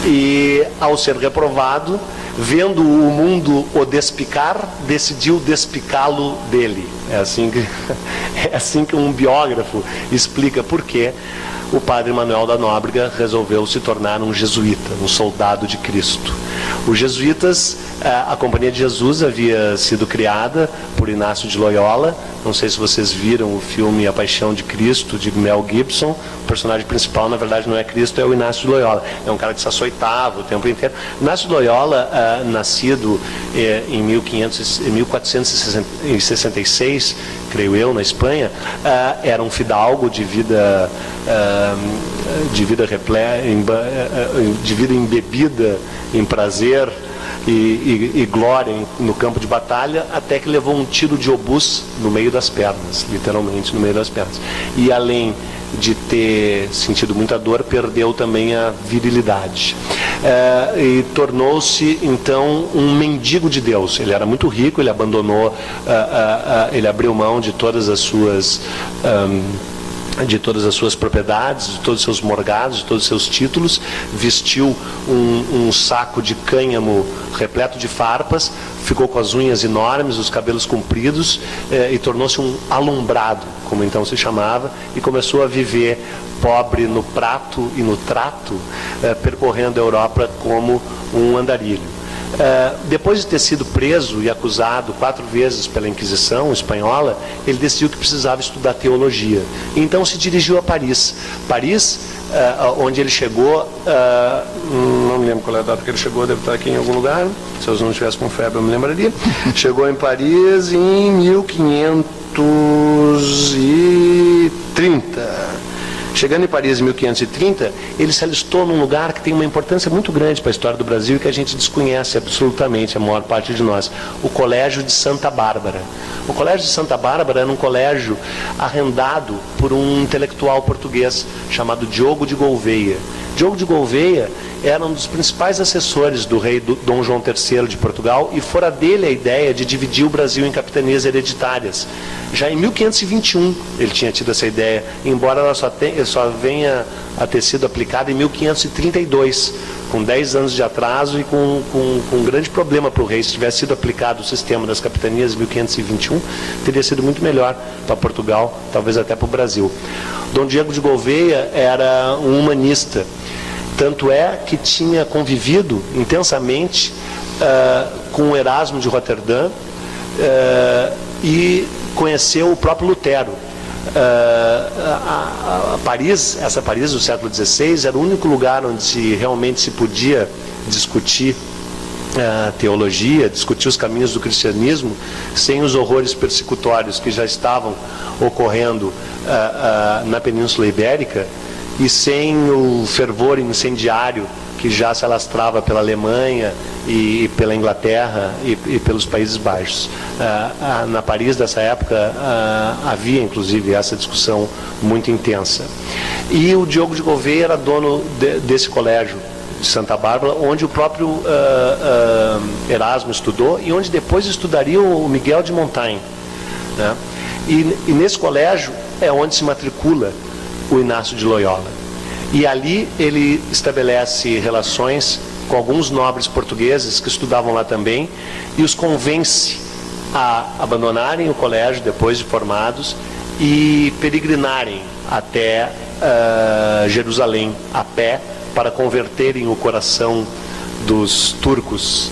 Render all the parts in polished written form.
E, ao ser reprovado, vendo o mundo o despicar, decidiu despicá-lo dele. É assim que um biógrafo explica por que o padre Manuel da Nóbrega resolveu se tornar um jesuíta, um soldado de Cristo. Os jesuítas, a Companhia de Jesus havia sido criada por Inácio de Loyola. Não sei se vocês viram o filme A Paixão de Cristo, de Mel Gibson. O personagem principal, na verdade, não é Cristo, é o Inácio de Loyola. É um cara que se açoitava o tempo inteiro. Inácio de Loyola, nascido em 1466, creio eu, na Espanha, era um fidalgo de vida embebida em prazer e glória no campo de batalha, até que levou um tiro de obus no meio das pernas, literalmente no meio das pernas. E além de ter sentido muita dor, perdeu também a virilidade. E tornou-se, então, um mendigo de Deus. Ele era muito rico, ele abandonou, ele abriu mão de todas as suas propriedades, de todos os seus morgados, de todos os seus títulos, vestiu um saco de cânhamo repleto de farpas, ficou com as unhas enormes, os cabelos compridos, e tornou-se um alumbrado, como então se chamava, e começou a viver pobre no prato e no trato, percorrendo a Europa como um andarilho. Depois de ter sido preso e acusado 4 vezes pela Inquisição espanhola, ele decidiu que precisava estudar teologia. Então se dirigiu a Paris. Paris, onde ele chegou, não me lembro qual é a data que ele chegou, deve estar aqui em algum lugar, se eu não estivesse com febre eu me lembraria. Chegou em Paris em 1530. Chegando em Paris em 1530, ele se alistou num lugar que tem uma importância muito grande para a história do Brasil e que a gente desconhece absolutamente, a maior parte de nós: o Colégio de Santa Bárbara. O Colégio de Santa Bárbara era um colégio arrendado por um intelectual português chamado Diogo de Gouveia. Diogo de Gouveia era um dos principais assessores do rei Dom João III de Portugal, e fora dele a ideia de dividir o Brasil em capitanias hereditárias. Já em 1521 ele tinha tido essa ideia, embora ela só venha a ter sido aplicada em 1532, com 10 anos de atraso e com um grande problema para o rei. Se tivesse sido aplicado o sistema das capitanias em 1521, teria sido muito melhor para Portugal, talvez até para o Brasil. Dom Diego de Gouveia era um humanista, tanto é que tinha convivido intensamente com Erasmo de Roterdã e conheceu o próprio Lutero. Essa Paris do século XVI era o único lugar onde realmente se podia discutir teologia, discutir os caminhos do cristianismo, sem os horrores persecutórios que já estavam ocorrendo na Península Ibérica, e sem o fervor incendiário que já se alastrava pela Alemanha e pela Inglaterra e pelos Países Baixos. Na Paris dessa época havia inclusive essa discussão muito intensa. E o Diogo de Gouveia era dono desse colégio de Santa Bárbara, onde o próprio Erasmo estudou e onde depois estudaria o Miguel de Montaigne, né? E nesse colégio é onde se matricula o Inácio de Loyola. E ali ele estabelece relações com alguns nobres portugueses que estudavam lá também, e os convence a abandonarem o colégio depois de formados e peregrinarem até Jerusalém a pé, para converterem o coração dos turcos,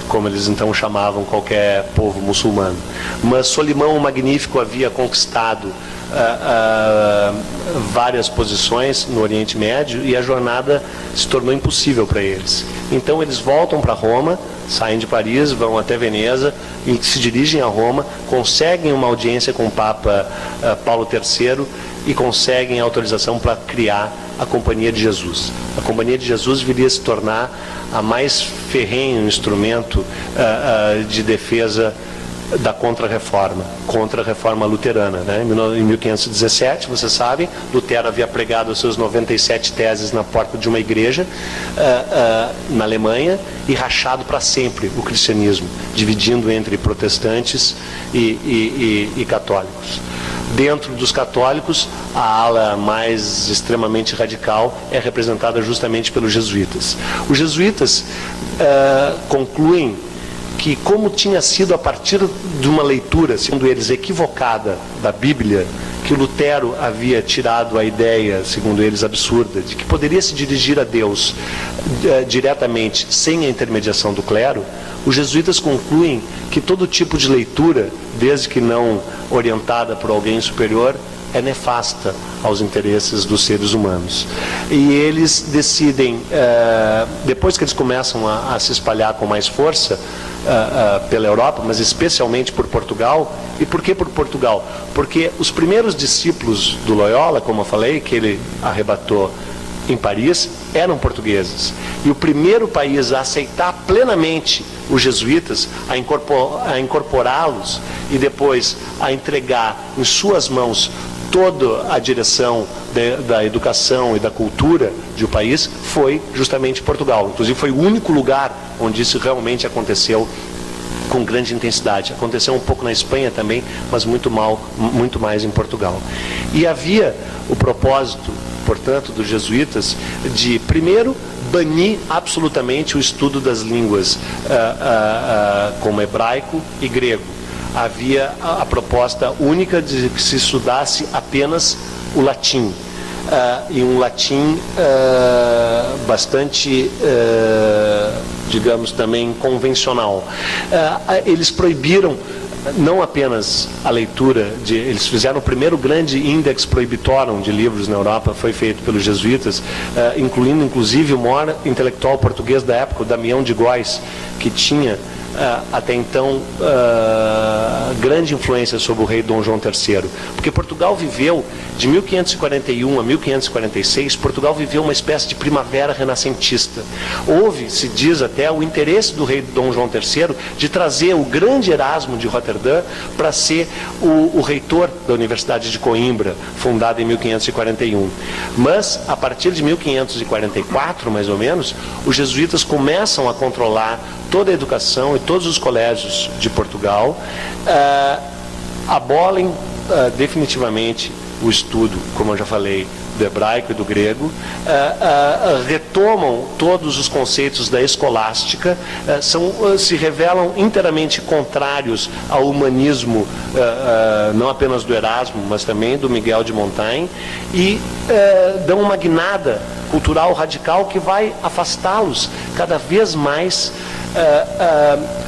como eles então chamavam qualquer povo muçulmano. Mas Solimão o Magnífico havia conquistado várias posições no Oriente Médio, e a jornada se tornou impossível para eles. Então eles voltam para Roma, saem de Paris, vão até Veneza e se dirigem a Roma, conseguem uma audiência com o Papa Paulo III e conseguem autorização para criar a Companhia de Jesus. A Companhia de Jesus viria a se tornar a mais ferrenho instrumento de defesa da contra-reforma luterana, né? Em 1517, vocês sabem, Lutero havia pregado as suas 97 teses na porta de uma igreja na Alemanha e rachado para sempre o cristianismo, dividindo entre protestantes e católicos. Dentro dos católicos, a ala mais extremamente radical é representada justamente pelos jesuítas. Os jesuítas concluem que, como tinha sido a partir de uma leitura, sendo eles equivocada, da Bíblia, que Lutero havia tirado a ideia, segundo eles, absurda, de que poderia se dirigir a Deus diretamente, sem a intermediação do clero, os jesuítas concluem que todo tipo de leitura, desde que não orientada por alguém superior, é nefasta aos interesses dos seres humanos. E eles decidem, depois que eles começam a se espalhar com mais força pela Europa, mas especialmente por Portugal. E por que por Portugal? Porque os primeiros discípulos do Loyola, como eu falei, que ele arrebatou em Paris, eram portugueses. E o primeiro país a aceitar plenamente os jesuítas, a incorporá-los e depois a entregar em suas mãos toda a direção da educação e da cultura de um país, foi justamente Portugal. Inclusive foi o único lugar onde isso realmente aconteceu com grande intensidade. Aconteceu um pouco na Espanha também, mas muito mais em Portugal. E havia o propósito, portanto, dos jesuítas de, primeiro, banir absolutamente o estudo das línguas como hebraico e grego. Havia a proposta única de que se estudasse apenas o latim, e um latim bastante, digamos, também convencional. Eles proibiram não apenas a leitura, eles fizeram o primeiro grande Index Prohibitorum de livros na Europa, foi feito pelos jesuítas, incluindo inclusive o maior intelectual português da época, o Damião de Góis, que tinha até então grande influência sobre o rei Dom João III, porque Portugal viveu de 1541 a 1546, Portugal viveu uma espécie de primavera renascentista. Houve, se diz até, o interesse do rei Dom João III de trazer o grande Erasmo de Roterdã para ser o reitor da Universidade de Coimbra, fundada em 1541. Mas, a partir de 1544, mais ou menos, os jesuítas começam a controlar toda a educação e todos os colégios de Portugal, abolem definitivamente o estudo, como eu já falei, do hebraico e do grego, retomam todos os conceitos da escolástica, se revelam inteiramente contrários ao humanismo, não apenas do Erasmo, mas também do Miguel de Montaigne, e dão uma guinada cultural radical que vai afastá-los cada vez mais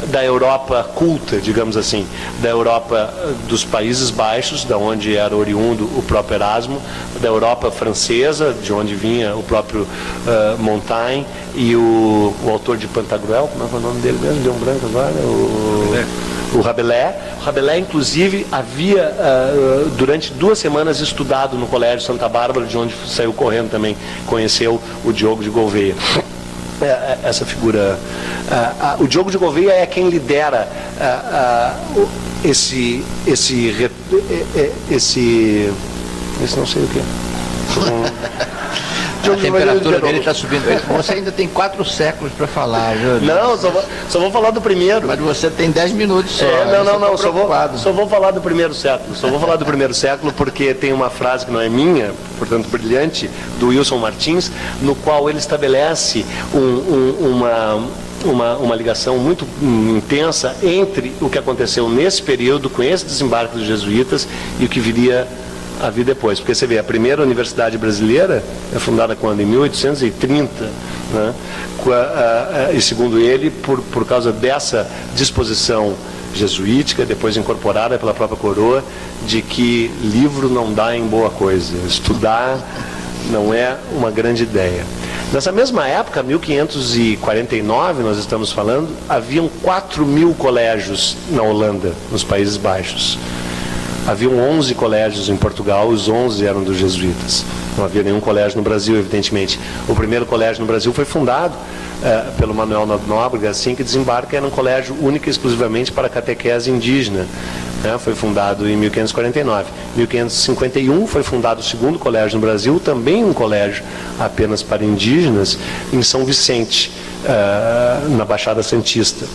da Europa culta, digamos assim, da Europa dos Países Baixos, da onde era oriundo o próprio Erasmo, da Europa francesa, de onde vinha o próprio Montaigne, e o autor de Pantagruel, como é que é o nome dele mesmo? Deu um branco agora? O Rabelais. O Rabelais, inclusive, havia durante 2 semanas estudado no Colégio Santa Bárbara, de onde saiu correndo também, conheceu o Diogo de Gouveia. Essa figura, o Diogo de Gouveia é quem lidera esse não sei o que. A temperatura dele está subindo. Você ainda tem 4 séculos para falar, Júlio. Não, só vou falar do primeiro. Mas você tem 10 minutos só. Não, só vou falar do primeiro século. Só vou falar do primeiro século porque tem uma frase que não é minha, portanto brilhante, do Wilson Martins, no qual ele estabelece uma ligação muito intensa entre o que aconteceu nesse período, com esse desembarque dos jesuítas, e o que viria a vir depois. Porque você vê, a primeira universidade brasileira é fundada quando? Em 1830, né? E segundo ele, por causa dessa disposição jesuítica, depois incorporada pela própria coroa, de que livro não dá em boa coisa, estudar não é uma grande ideia. Nessa mesma época, 1549, nós estamos falando, haviam 4.000 colégios na Holanda, nos Países Baixos. Haviam 11 colégios em Portugal, os 11 eram dos jesuítas. Não havia nenhum colégio no Brasil, evidentemente. O primeiro colégio no Brasil foi fundado pelo Manuel Nóbrega, assim que desembarca, era um colégio único e exclusivamente para catequese indígena. Foi fundado em 1549. Em 1551 foi fundado o segundo colégio no Brasil, também um colégio apenas para indígenas, em São Vicente, na Baixada Santista.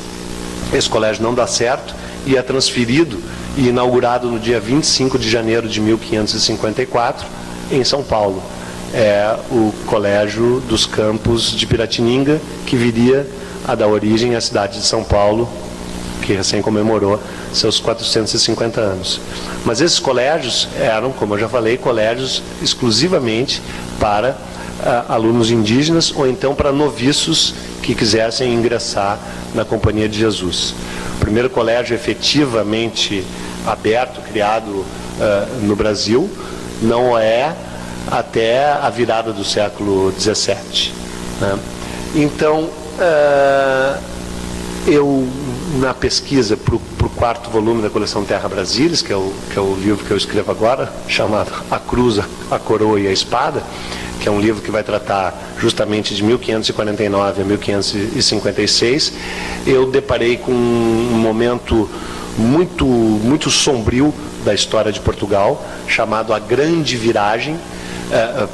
Esse colégio não dá certo e é transferido e inaugurado no dia 25 de janeiro de 1554, em São Paulo. É o Colégio dos Campos de Piratininga, que viria a dar origem à cidade de São Paulo, que recém comemorou seus 450 anos. Mas esses colégios eram, como eu já falei, colégios exclusivamente para alunos indígenas ou então para noviços que quisessem ingressar na Companhia de Jesus. O primeiro colégio efetivamente aberto, criado no Brasil, não é até a virada do século XVII. Né? Então, eu, na pesquisa para o quarto volume da coleção Terra Brasilis, que é o livro que eu escrevo agora, chamado A Cruz, a Coroa e a Espada, que é um livro que vai tratar justamente de 1549 a 1556, eu deparei com um momento muito sombrio da história de Portugal, chamado a Grande Viragem,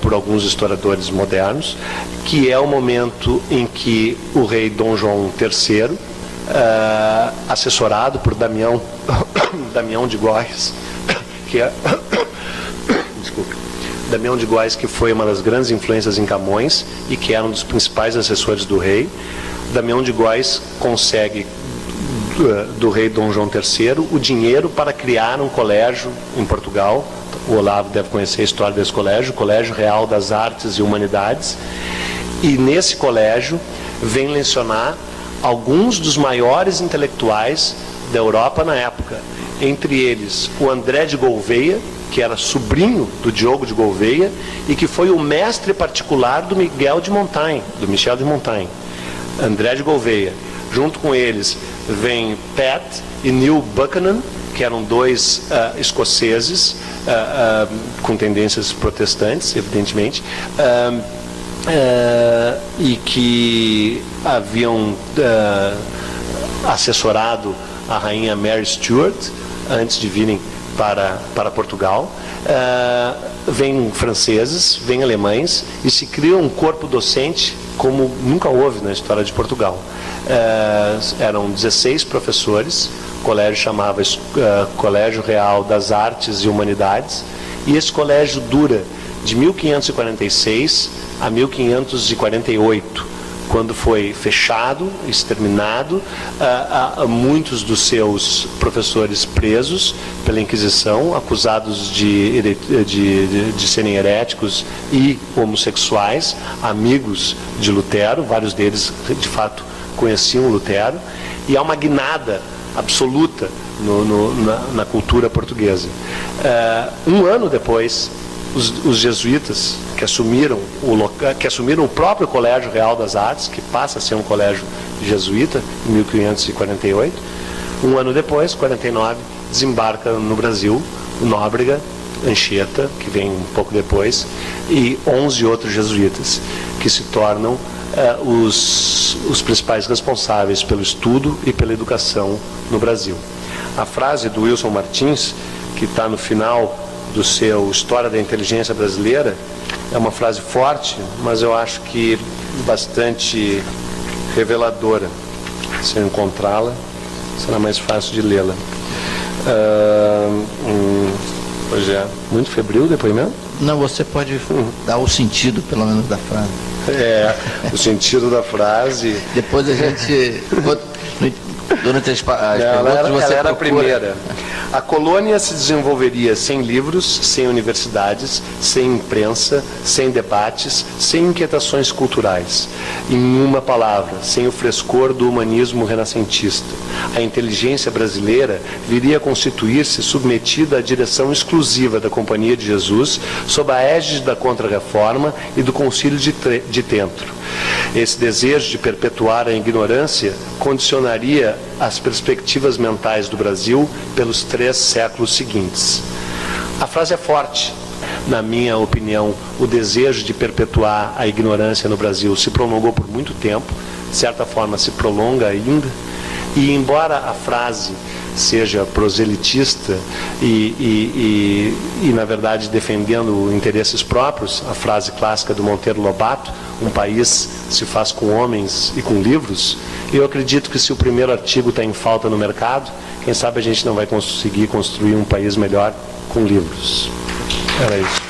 por alguns historiadores modernos, que é o momento em que o rei Dom João III, assessorado por Damião de Góes, que é Damião de Góes, que foi uma das grandes influências em Camões e que era um dos principais assessores do rei. Damião de Góes consegue do rei Dom João III o dinheiro para criar um colégio em Portugal. O Olavo deve conhecer a história desse colégio, o Colégio Real das Artes e Humanidades, e nesse colégio vem lecionar alguns dos maiores intelectuais da Europa na época, entre eles o André de Gouveia, que era sobrinho do Diogo de Gouveia e que foi o mestre particular do Michel de Montaigne. André de Gouveia. Junto com eles vem Pat e Neil Buchanan, que eram dois escoceses com tendências protestantes, evidentemente, e que haviam assessorado a rainha Mary Stuart antes de virem para Portugal. Vêm franceses, vêm alemães e se cria um corpo docente como nunca houve na história de Portugal. Eram 16 professores, o colégio chamava Colégio Real das Artes e Humanidades, e esse colégio dura de 1546 a 1548, quando foi fechado, exterminado, muitos dos seus professores presos pela Inquisição, acusados de serem heréticos e homossexuais, amigos de Lutero, vários deles de fato conheciam Lutero, e há uma guinada absoluta na cultura portuguesa. Um ano depois, os jesuítas que assumiram o próprio Colégio Real das Artes, que passa a ser um colégio jesuíta, em 1548, um ano depois, 49, desembarca no Brasil o Nóbrega, Anchieta, que vem um pouco depois, e 11 outros jesuítas, que se tornam os principais responsáveis pelo estudo e pela educação no Brasil. A frase do Wilson Martins, que está no final do seu História da Inteligência Brasileira, é uma frase forte, mas eu acho que bastante reveladora. Se eu encontrá-la, será mais fácil de lê-la. Pois é, muito febril o depoimento? Não, você pode dar o sentido, pelo menos, da frase. O sentido da frase... Depois a gente... Durante as perguntas, ela era a primeira. A colônia se desenvolveria sem livros, sem universidades, sem imprensa, sem debates, sem inquietações culturais. Em uma palavra, sem o frescor do humanismo renascentista. A inteligência brasileira viria a constituir-se submetida à direção exclusiva da Companhia de Jesus, sob a égide da Contra-Reforma e do Concílio de Trento. Esse desejo de perpetuar a ignorância condicionaria as perspectivas mentais do Brasil pelos 3 séculos seguintes. A frase é forte. Na minha opinião, o desejo de perpetuar a ignorância no Brasil se prolongou por muito tempo, de certa forma se prolonga ainda, e embora a frase seja proselitista e na verdade, defendendo interesses próprios, a frase clássica do Monteiro Lobato, um país se faz com homens e com livros, eu acredito que se o primeiro artigo está em falta no mercado, quem sabe a gente não vai conseguir construir um país melhor com livros. Era isso.